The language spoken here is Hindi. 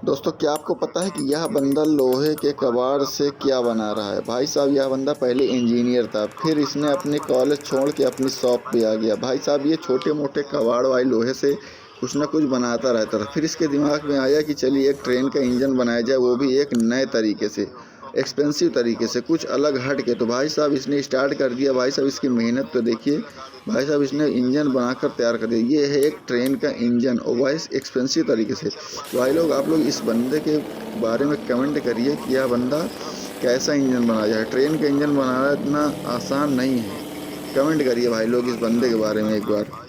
दोस्तों क्या आपको पता है कि यह बंदा लोहे के कबाड़ से क्या बना रहा है? भाई साहब यह बंदा पहले इंजीनियर था, फिर इसने अपने कॉलेज छोड़ के अपनी शॉप पे आ गया। भाई साहब ये छोटे मोटे कबाड़ वाले लोहे से कुछ ना कुछ बनाता रहता था। फिर इसके दिमाग में आया कि चलिए एक ट्रेन का इंजन बनाया जाए, वो भी एक नए तरीके से, एक्सपेंसिव तरीके से, कुछ अलग हट के। तो भाई साहब इसने स्टार्ट कर दिया। भाई साहब इसकी मेहनत तो देखिए। भाई साहब इसने इंजन बनाकर तैयार कर दिया। ये है एक ट्रेन का इंजन, और भाई एक्सपेंसिव तरीके से। भाई लोग आप लोग इस बंदे के बारे में कमेंट करिए कि यह बंदा कैसा इंजन बनाया है। ट्रेन का इंजन बनाना इतना आसान नहीं है। कमेंट करिए भाई लोग इस बंदे के बारे में एक बार।